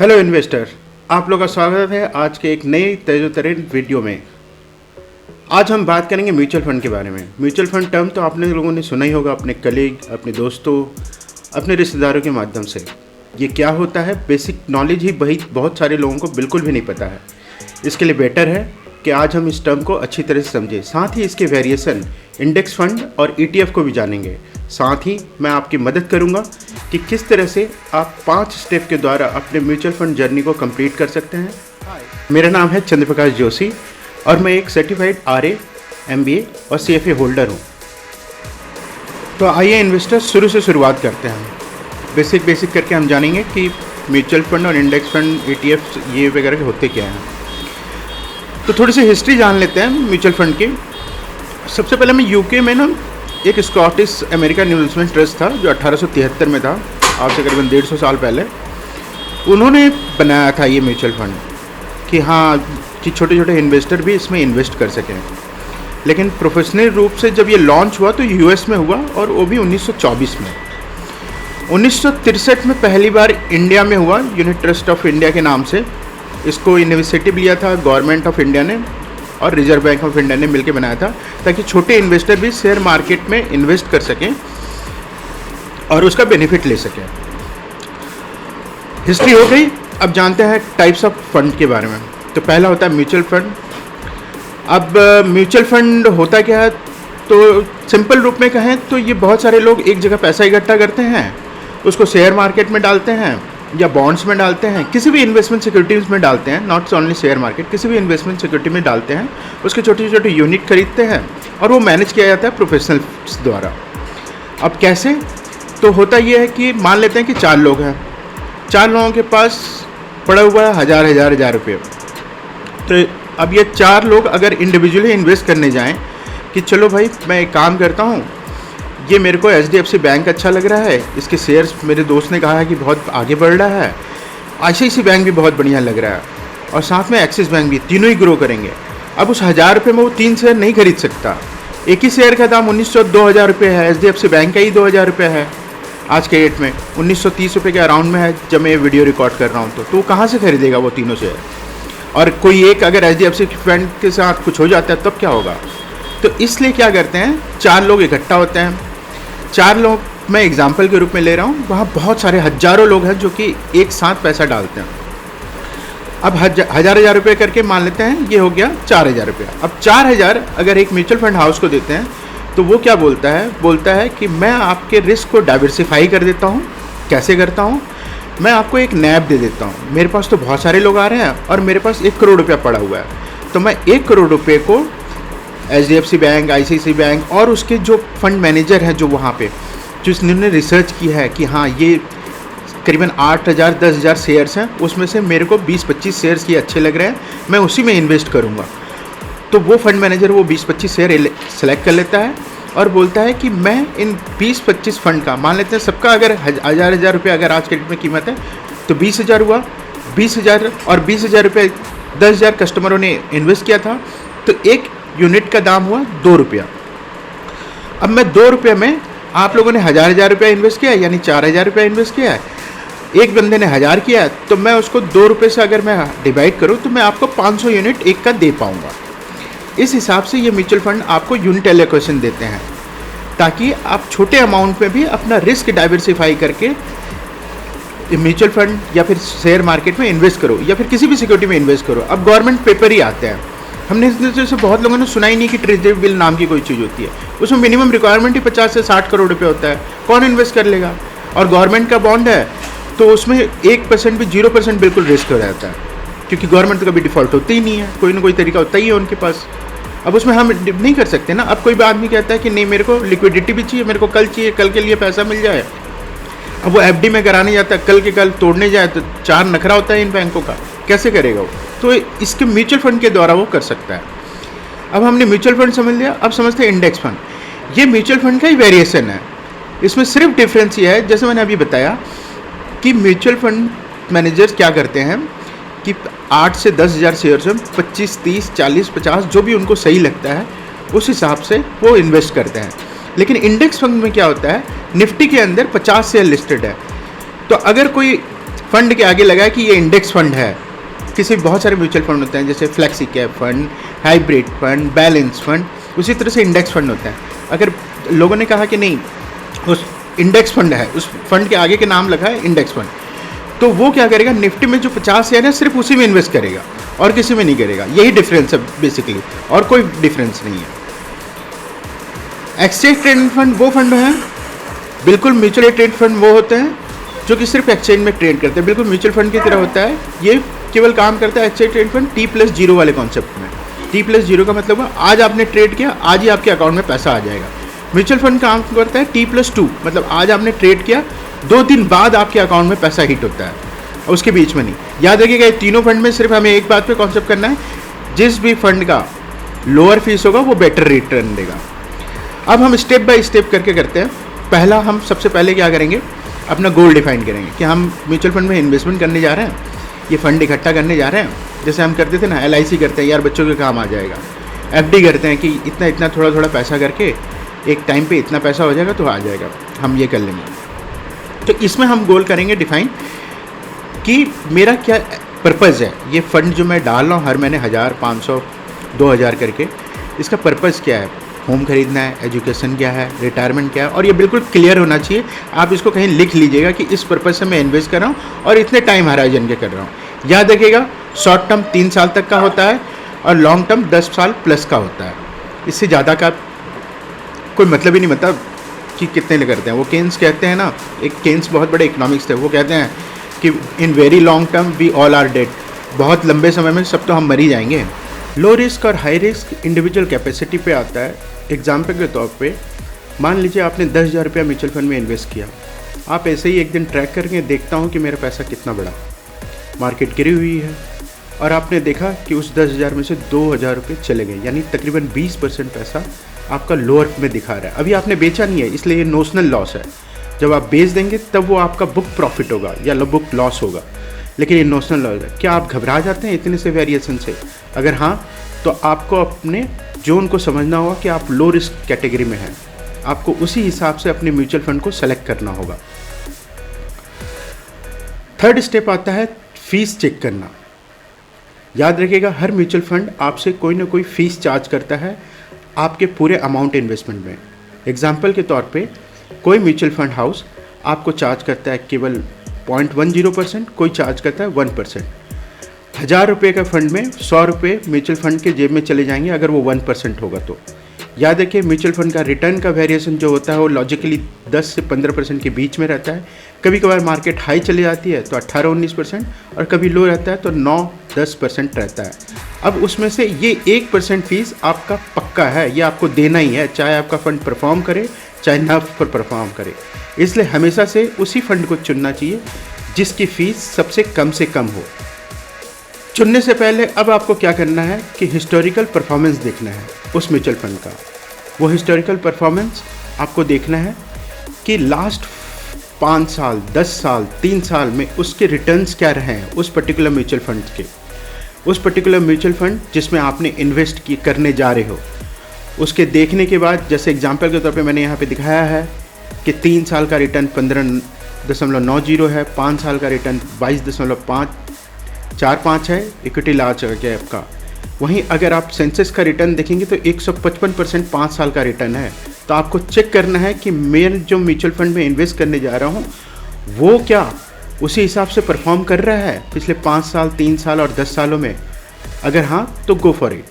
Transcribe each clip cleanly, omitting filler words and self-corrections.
Hello investor, आप लोगों का स्वागत है आज के एक नई तेज़ोतरीन वीडियो में। आज हम बात करेंगे म्यूचुअल फंड के बारे में। म्यूचुअल फंड टर्म तो आपने लोगों ने सुना ही होगा अपने कलीग, अपने दोस्तों, अपने रिश्तेदारों के माध्यम से। ये क्या होता है, बेसिक नॉलेज ही बहुत सारे लोगों को बिल्कुल भी नहीं पता है। इसके लिए बेटर है कि आज हम इस टर्म को अच्छी तरह से समझें। साथ ही इसके वेरिएशन इंडेक्स फंड और ETF को भी जानेंगे। साथ ही मैं आपकी मदद करूंगा कि किस तरह से आप 5 स्टेप के द्वारा अपने म्यूचुअल फंड जर्नी को कंप्लीट कर सकते हैं। मेरा नाम है चंद्रप्रकाश जोशी और मैं एक सर्टिफाइड RA, MBA और CFA होल्डर हूं। तो आइए इन्वेस्टर शुरू से शुरुआत करते हैं। बेसिक करके हम जानेंगे कि म्यूचुअल फंड और इंडेक्स फंड, ETF ये वगैरह होते क्या हैं। तो थोड़ी सी हिस्ट्री जान लेते हैं म्यूचुअल फंड की। सबसे पहले मैं UK में ना एक स्कॉटिश अमेरिकन इन्वेस्टमेंट ट्रस्ट था जो 1873 में था, आज से करीबन 150 साल पहले। उन्होंने बनाया था ये म्यूचुअल फंड कि हाँ कि छोटे छोटे इन्वेस्टर भी इसमें इन्वेस्ट कर सकें। लेकिन प्रोफेशनल रूप से जब ये लॉन्च हुआ तो US में हुआ और वो भी 1924 में। 1963 में पहली बार इंडिया में हुआ, यूनिट ट्रस्ट ऑफ इंडिया के नाम से। इसको इनिशिएटिव लिया था गवर्नमेंट ऑफ इंडिया ने और रिजर्व बैंक ऑफ इंडिया ने मिलकर बनाया था, ताकि छोटे इन्वेस्टर भी शेयर मार्केट में इन्वेस्ट कर सकें और उसका बेनिफिट ले सकें। हिस्ट्री हो गई। अब जानते हैं टाइप्स ऑफ फंड के बारे में। तो पहला होता है म्यूचुअल फंड। अब म्यूचुअल फंड होता क्या है, तो सिंपल रूप में कहें तो ये बहुत सारे लोग एक जगह पैसा इकट्ठा करते हैं, उसको शेयर मार्केट में डालते हैं या बॉन्ड्स में डालते हैं, किसी भी इन्वेस्टमेंट सिक्योरिटीज़ में डालते हैं, नॉट ओनली शेयर मार्केट, किसी भी इन्वेस्टमेंट सिक्योरिटी में डालते हैं। उसके छोटे छोटे यूनिट खरीदते हैं और वो मैनेज किया जाता है प्रोफेशनल्स द्वारा। अब कैसे, तो होता ये है कि मान लेते हैं कि 4 लोग हैं, 4 लोगों के पास पड़ा हुआ है हज़ार रुपये। तो अब ये 4 लोग अगर इंडिविजुअली इन्वेस्ट करने जाएँ कि चलो भाई मैं एक काम करता हूँ, ये मेरे को HDFC बैंक अच्छा लग रहा है, इसके शेयर्स मेरे दोस्त ने कहा है कि बहुत आगे बढ़ रहा है, ICICI बैंक भी बहुत बढ़िया लग रहा है और साथ में एक्सिस बैंक भी, तीनों ही ग्रो करेंगे। अब उस 1000 रुपये में वो 3 शेयर नहीं खरीद सकता। एक ही शेयर का दाम 1900-2000 रुपये है, HDFC बैंक का ही 2000 रुपये है आज के डेट में, 1930 रुपये के अराउंड में है जब मैं ये वीडियो रिकॉर्ड कर रहा हूँ। तो कहाँ से खरीदेगा वो तीनों शेयर? और कोई एक अगर HDFC बैंक के साथ कुछ हो जाता है तब क्या होगा? तो इसलिए क्या करते हैं, 4 लोग इकट्ठा होते हैं। 4 लोग मैं एग्जाम्पल के रूप में ले रहा हूँ, वहाँ बहुत सारे हज़ारों लोग हैं जो कि एक साथ पैसा डालते हैं। अब हज़ार रुपये करके मान लेते हैं, ये हो गया 4000 रुपया। अब 4000 अगर एक म्यूचुअल फंड हाउस को देते हैं तो वो क्या बोलता है कि मैं आपके रिस्क को डाइवर्सिफाई कर देता हूँ। कैसे करता हूँ? मैं आपको एक नैब दे देता हूँ। मेरे पास तो बहुत सारे लोग आ रहे हैं और मेरे पास 1 करोड़ रुपया पड़ा हुआ है, तो मैं 1 करोड़ रुपये को HDFC बैंक, ICICI बैंक और उसके जो फंड मैनेजर हैं जो वहाँ पे जिन्होंने रिसर्च की है कि हाँ ये करीबन 8000-10,000 शेयर्स हैं, उसमें से मेरे को 20-25 शेयर्स ये अच्छे लग रहे हैं, मैं उसी में इन्वेस्ट करूँगा। तो वो फंड मैनेजर वो 20-25 शेयर सेलेक्ट कर लेता है और बोलता है कि मैं इन 20-25 फंड का, मान लेते हैं सबका अगर हज़ार रुपये अगर आज के डेट में कीमत है तो 20,000 हुआ, 20,000 और 20,000 रुपये 10,000 कस्टमरों ने इन्वेस्ट किया था, तो एक यूनिट का दाम हुआ 2 रुपया। अब मैं 2 रुपये में, आप लोगों ने हज़ार रुपया इन्वेस्ट किया यानी 4000 रुपया इन्वेस्ट किया है, एक बंदे ने 1000 किया, तो मैं उसको 2 रुपये से अगर मैं डिवाइड करूं तो मैं आपको 500 यूनिट एक का दे पाऊंगा। इस हिसाब से ये म्यूचुअल फंड आपको यूनिट एलोकेशन देते हैं, ताकि आप छोटे अमाउंट में भी अपना रिस्क डाइवर्सिफाई करके म्यूचुअल फंड या फिर शेयर मार्केट में इन्वेस्ट करो या फिर किसी भी सिक्योरिटी में इन्वेस्ट करो। अब गवर्नमेंट पेपर ही आते हैं, हमने जैसे बहुत लोगों ने सुना ही नहीं कि ट्रेजरी बिल नाम की कोई चीज़ होती है। उसमें मिनिमम रिक्वायरमेंट ही 50 से 60 करोड़ रुपये होता है, कौन इन्वेस्ट कर लेगा? और गवर्नमेंट का बॉन्ड है तो उसमें 1% भी 0% बिल्कुल रिस्क हो जाता है, क्योंकि गवर्नमेंट तो कभी डिफ़ॉल्ट होती ही नहीं है, कोई ना कोई तरीका होता ही है उनके पास। अब उसमें हम नहीं कर सकते ना। अब कोई भी आदमी कहता है कि नहीं मेरे को लिक्विडिटी भी चाहिए, मेरे को कल चाहिए, कल के लिए पैसा मिल जाए। अब वो FD में कराने जाता है, कल के कल तोड़ने जाए तो 4 नखरा होता है इन बैंकों का, कैसे करेगा वो? तो इसके म्यूचुअल फंड के द्वारा वो कर सकता है। अब हमने म्यूचुअल फंड समझ लिया, अब समझते हैं इंडेक्स फंड। ये म्यूचुअल फंड का ही वेरिएशन है, इसमें सिर्फ डिफरेंस ये है, जैसे मैंने अभी बताया कि म्यूचुअल फंड मैनेजर्स क्या करते हैं कि 8 से 10,000 शेयर्स में 25, 30, 40, 50 जो भी उनको सही लगता है उस हिसाब से वो इन्वेस्ट करते हैं। लेकिन इंडेक्स फंड में क्या होता है, निफ्टी के अंदर 50 शेयर लिस्टेड है, तो अगर कोई फंड के आगे लगा है कि ये इंडेक्स फंड है। किसी बहुत सारे म्यूचुअल फंड होते हैं जैसे flexi cap fund, hybrid fund, balance fund, उसी तरह से इंडेक्स फंड होता है। अगर लोगों ने कहा कि नहीं उस इंडेक्स फंड है, उस फंड के आगे के नाम लगा है इंडेक्स फंड, तो वो क्या करेगा, निफ्टी में जो 50 शेयर है सिर्फ उसी में इन्वेस्ट करेगा और किसी में नहीं करेगा। यही डिफरेंस है बेसिकली, और कोई डिफरेंस नहीं है। एक्सचेंज ट्रेडिंग फंड वो फंड है, बिल्कुल म्यूचुअल ट्रेड फंड वो होते हैं जो कि सिर्फ एक्सचेंज में ट्रेड करते हैं, बिल्कुल म्यूचुअल फंड की तरह होता है। ये केवल काम करता है एक्सचेंज ट्रेड फंड T+0 वाले कॉन्सेप्ट में। T+0 का मतलब है आज आपने ट्रेड किया, आज ही आपके अकाउंट में पैसा आ जाएगा। म्यूचुअल फंड काम करता है T+2, मतलब आज आपने ट्रेड किया, 2 दिन बाद आपके अकाउंट में पैसा हिट होता है, और उसके बीच में नहीं। याद रखिएगा, ये तीनों फंड में सिर्फ हमें एक बात पे कॉन्सेप्ट करना है, जिस भी फंड का लोअर फीस होगा वो बेटर रिटर्न देगा। अब हम स्टेप बाय स्टेप करके करते हैं। पहला, हम सबसे पहले क्या करेंगे, अपना गोल डिफाइन करेंगे कि हम म्यूचुअल फंड में इन्वेस्टमेंट करने जा रहे हैं, ये फंड इकट्ठा करने जा रहे हैं। जैसे हम करते थे ना, LIC करते हैं, यार बच्चों के काम आ जाएगा। FD करते हैं कि इतना इतना थोड़ा थोड़ा पैसा करके एक टाइम पे इतना पैसा हो जाएगा तो आ जाएगा, हम ये कर लेंगे। तो इसमें हम गोल करेंगे डिफाइन कि मेरा क्या पर्पज़ है, ये फंड जो मैं डाल रहा हूँ हर महीने 1000, 500, 2000 करके, इसका पर्पज़ क्या है। होम खरीदना है, एजुकेशन क्या है, रिटायरमेंट क्या है, और ये बिल्कुल क्लियर होना चाहिए। आप इसको कहीं लिख लीजिएगा कि इस पर्पज़ से मैं इन्वेस्ट कर रहा हूँ और इतने टाइम हराइजन के कर रहा हूँ। याद रखिएगा, शॉर्ट टर्म 3 साल तक का होता है और लॉन्ग टर्म 10 साल प्लस का होता है। इससे ज़्यादा का कोई मतलब ही नहीं बनता कि कितने करते हैं। वो केन्स कहते हैं ना, एक केन्स बहुत बड़े इकोनॉमिक्स थे, वो कहते हैं कि in very long term we all are dead, बहुत लंबे समय में सब तो हम मर ही जाएंगे। लो रिस्क और हाई रिस्क इंडिविजुअल कैपेसिटी पे आता है। एग्जाम्पल के तौर पे मान लीजिए आपने 10,000 रुपया म्यूचुअल फंड में इन्वेस्ट किया। आप ऐसे ही एक दिन ट्रैक करके देखता हूँ कि मेरा पैसा कितना बढ़ा, मार्केट गिरी हुई है, और आपने देखा कि उस 10,000 में से 2,000 रुपये चले गए, यानी तकरीबन 20% पैसा आपका लोअर में दिखा रहा है। अभी आपने बेचा नहीं है, इसलिए ये नोशनल लॉस है। जब आप बेच देंगे तब वो आपका बुक प्रॉफिट होगा या बुक लॉस होगा, लेकिन ये नोशनल लॉस है। क्या आप घबरा जाते हैं इतने से वेरिएशन से? अगर हाँ, तो आपको अपने जोन को समझना होगा कि आप लो रिस्क कैटेगरी में हैं, आपको उसी हिसाब से अपने म्यूचुअल फंड को सेलेक्ट करना होगा। थर्ड स्टेप आता है फीस चेक करना। याद रखिएगा, हर म्यूचुअल फंड आपसे कोई ना कोई फीस चार्ज करता है आपके पूरे अमाउंट इन्वेस्टमेंट में। एग्जाम्पल के तौर पे कोई म्यूचुअल फंड हाउस आपको चार्ज करता है केवल 0.10%, कोई चार्ज करता है 1%। 1000 रुपये का फंड में 100 रुपये म्यूचुअल फंड के जेब में चले जाएंगे अगर वो 1% होगा तो। याद रखिए, म्यूचुअल फंड का रिटर्न का वेरिएशन जो होता है वो लॉजिकली 10 से 15% के बीच में रहता है। कभी कभार मार्केट हाई चली जाती है तो 18-19%, और कभी लो रहता है तो 9-10% रहता है। अब उसमें से ये 1% फीस आपका पक्का है, ये आपको देना ही है, चाहे आपका फंड परफॉर्म करे चाहे ना परफॉर्म करे। इसलिए हमेशा से उसी फंड को चुनना चाहिए जिसकी फ़ीस सबसे कम हो। चुनने से पहले अब आपको क्या करना है कि हिस्टोरिकल परफॉर्मेंस देखना है उस म्यूचुअल फंड का। वो हिस्टोरिकल परफॉर्मेंस आपको देखना है कि लास्ट 5 साल, 10 साल, 3 साल में उसके रिटर्न्स क्या रहे हैं उस पर्टिकुलर म्यूचुअल फंड के। उस पर्टिकुलर म्यूचुअल फंड जिसमें आपने इन्वेस्ट करने जा रहे हो, उसके देखने के बाद, जैसे एग्जांपल के तौर पे मैंने यहाँ पे दिखाया है कि 3 साल का रिटर्न 15.90 है, 5 साल का रिटर्न 22.45 है, इक्विटी लार्ज गैप का। वहीं अगर आप सेंसेस का रिटर्न देखेंगे तो 155% 5 साल का रिटर्न है। तो आपको चेक करना है कि मैं जो म्यूचुअल फंड में इन्वेस्ट करने जा रहा हूँ वो क्या उसी हिसाब से परफॉर्म कर रहा है पिछले 5 साल, 3 साल और 10 सालों में। अगर हाँ तो गो फॉर इट।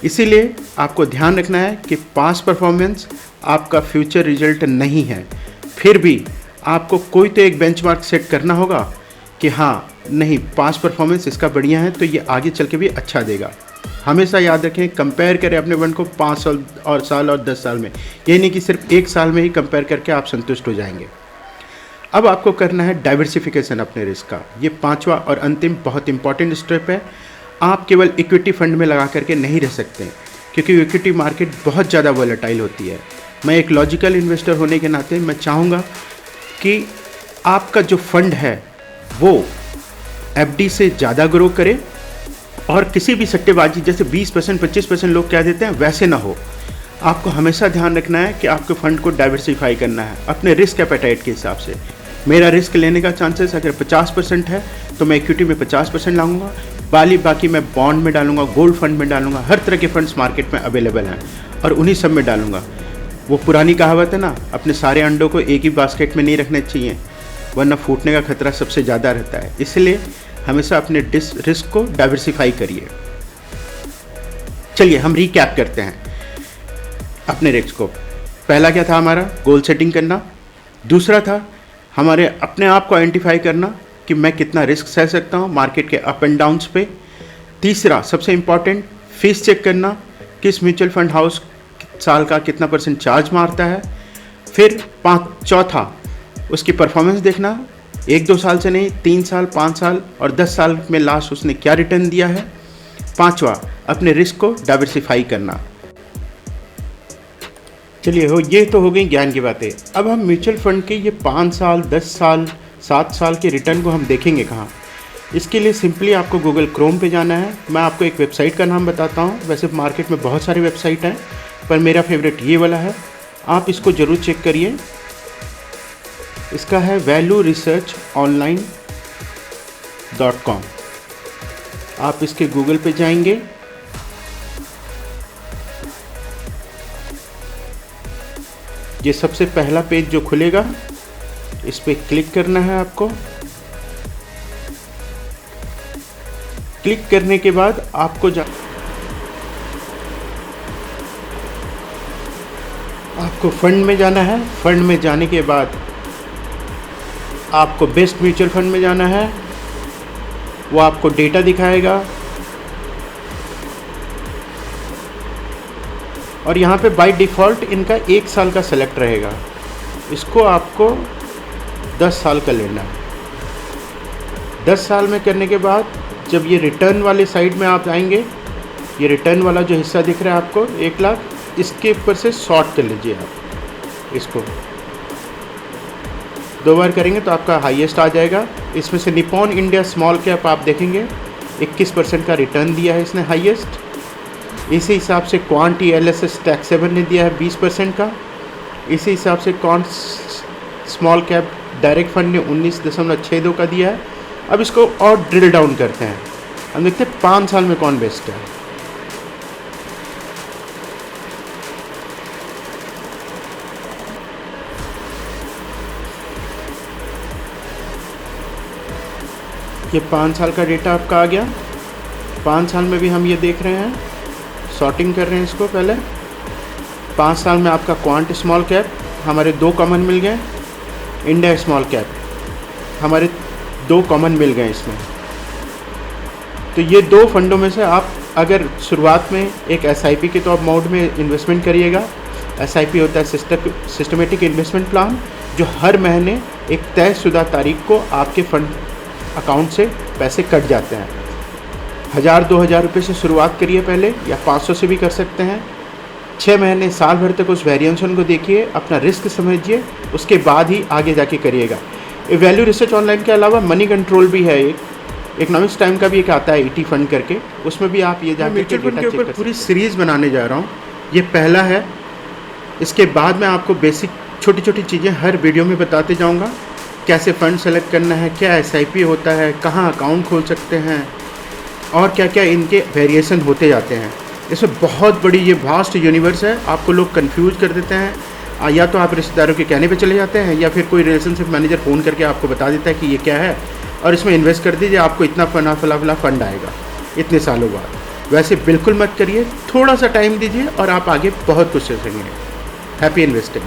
इसीलिए आपको ध्यान रखना है कि पास्ट परफॉर्मेंस आपका फ्यूचर रिजल्ट नहीं है। फिर भी आपको कोई तो एक बेंचमार्क सेट करना होगा कि हाँ नहीं, पास्ट परफॉर्मेंस इसका बढ़िया है तो ये आगे चल के भी अच्छा देगा। हमेशा याद रखें, कंपेयर करें अपने फंड को 5 साल और 10 साल में, ये नहीं कि सिर्फ 1 साल में ही कंपेयर करके आप संतुष्ट हो जाएंगे। अब आपको करना है डाइवर्सिफिकेशन अपने रिस्क का। ये 5वां और अंतिम बहुत इंपॉर्टेंट स्टेप है। आप केवल इक्विटी फंड में लगा करके नहीं रह सकते, क्योंकि इक्विटी मार्केट बहुत ज़्यादा वोलेटाइल होती है। मैं एक लॉजिकल इन्वेस्टर होने के नाते मैं चाहूँगा कि आपका जो फंड है वो एफडी से ज़्यादा ग्रो करे और किसी भी सट्टेबाजी जैसे 20%, 25% लोग कह देते हैं वैसे ना हो। आपको हमेशा ध्यान रखना है कि आपके फंड को डाइवर्सिफाई करना है अपने रिस्क एपेटाइट के हिसाब से। मेरा रिस्क लेने का चांसेस अगर 50% है तो मैं इक्विटी में 50% लाऊंगा, बाकी मैं बॉन्ड में डालूंगा, गोल्ड फंड में डालूंगा। हर तरह के फंड्स मार्केट में अवेलेबल हैं और उन्हीं सब में डालूंगा। वो पुरानी कहावत है ना, अपने सारे अंडों को एक ही बास्केट में नहीं रखने चाहिए, वरना फूटने का खतरा सबसे ज़्यादा रहता है। इसलिए हमेशा अपने रिस्क को डाइवर्सिफाई करिए। चलिए हम रिकैप करते हैं अपने रिस्क को। पहला क्या था हमारा? गोल सेटिंग करना। दूसरा था हमारे अपने आप को आइडेंटिफाई करना कि मैं कितना रिस्क सह सकता हूँ मार्केट के अप एंड डाउन्स पे। तीसरा सबसे इम्पॉर्टेंट, फीस चेक करना, किस म्यूचुअल फंड हाउस साल का कितना % चार्ज मारता है। फिर चौथा उसकी परफॉर्मेंस देखना, 1-2 साल से नहीं, 3 साल, 5 साल और 10 साल में लास्ट उसने क्या रिटर्न दिया है। पांचवा, अपने रिस्क को डाइवर्सिफाई करना। चलिए ये तो हो गई ज्ञान की बातें। अब हम म्यूचुअल फंड के ये 5 साल, 10 साल, 7 साल के रिटर्न को हम देखेंगे कहाँ। इसके लिए सिंपली आपको गूगल क्रोम पे जाना है। मैं आपको एक वेबसाइट का नाम बताता हूँ। वैसे मार्केट में बहुत सारी वेबसाइट हैं, पर मेरा फेवरेट ये वाला है। आप इसको ज़रूर चेक करिए। इसका है valueresearchonline.com। आप इसके गूगल पे जाएंगे, ये सबसे पहला पेज जो खुलेगा इस पर क्लिक करना है आपको। क्लिक करने के बाद आपको फंड में जाना है। फंड में जाने के बाद आपको बेस्ट म्यूचुअल फंड में जाना है। वो आपको डेटा दिखाएगा और यहाँ पे बाय डिफ़ॉल्ट इनका 1 साल का सेलेक्ट रहेगा। इसको आपको 10 साल का लेना है। 10 साल में करने के बाद जब ये रिटर्न वाले साइड में आप आएंगे, ये रिटर्न वाला जो हिस्सा दिख रहा है आपको 1 लाख, इसके ऊपर से शॉर्ट कर लीजिए आप इसको। 2 बार करेंगे तो आपका हाईएस्ट आ जाएगा। इसमें से निप्पॉन इंडिया स्मॉल कैप आप देखेंगे 21% का रिटर्न दिया है इसने हाईएस्ट। इसी हिसाब से क्वांट LSS टैक्स 7 ने दिया है 20% का। इसी हिसाब से quant small cap direct fund ने 19.62 का दिया है। अब इसको और ड्रिल डाउन करते हैं, हम देखते हैं 5 साल में कौन बेस्ट है। ये 5 साल का डेटा आपका आ गया। 5 साल में भी हम ये देख रहे हैं, सॉर्टिंग कर रहे हैं इसको। पहले 5 साल में आपका क्वांट स्मॉल कैप हमारे 2 कॉमन मिल गए, इंडिया स्मॉल कैप हमारे 2 कॉमन मिल गए इसमें। तो ये 2 फंडों में से आप अगर शुरुआत में एक SIP के तो आप मोड में इन्वेस्टमेंट करिएगा। SIP होता है सिस्टमेटिक इन्वेस्टमेंट प्लान, जो हर महीने एक तयशुदा तारीख को आपके फंड अकाउंट से पैसे कट जाते हैं। 1000-2000 रुपये से शुरुआत करिए पहले, या 500 से भी कर सकते हैं। 6 महीने साल भर तक उस वेरिएशन को देखिए, अपना रिस्क समझिए, उसके बाद ही आगे जाके करिएगा। वैल्यू रिसर्च ऑनलाइन के अलावा मनी कंट्रोल भी है, एक इकोनॉमिक्स टाइम का भी एक आता है ET फंड करके, उसमें भी आप ये जाके म्यूचुअल फंड के ऊपर पूरी सीरीज़ बनाने जा रहा हूँ। ये पहला है। इसके बाद मैं आपको बेसिक छोटी छोटी चीज़ें हर वीडियो में बताते जाऊँगा। कैसे फ़ंड सेलेक्ट करना है, क्या SIP होता है, कहाँ अकाउंट खोल सकते हैं, और क्या क्या इनके वेरिएशन होते जाते हैं। इसमें बहुत बड़ी ये वास्ट यूनिवर्स है। आपको लोग कंफ्यूज कर देते हैं, या तो आप रिश्तेदारों के कहने पे चले जाते हैं, या फिर कोई रिलेशनशिप मैनेजर फ़ोन करके आपको बता देता है कि ये क्या है और इसमें इन्वेस्ट कर दीजिए, आपको इतना फला फंड आएगा इतने सालों बाद। वैसे बिल्कुल मत करिए, थोड़ा सा टाइम दीजिए और आप आगे बहुत कुछ सीखेंगे। Happy investing.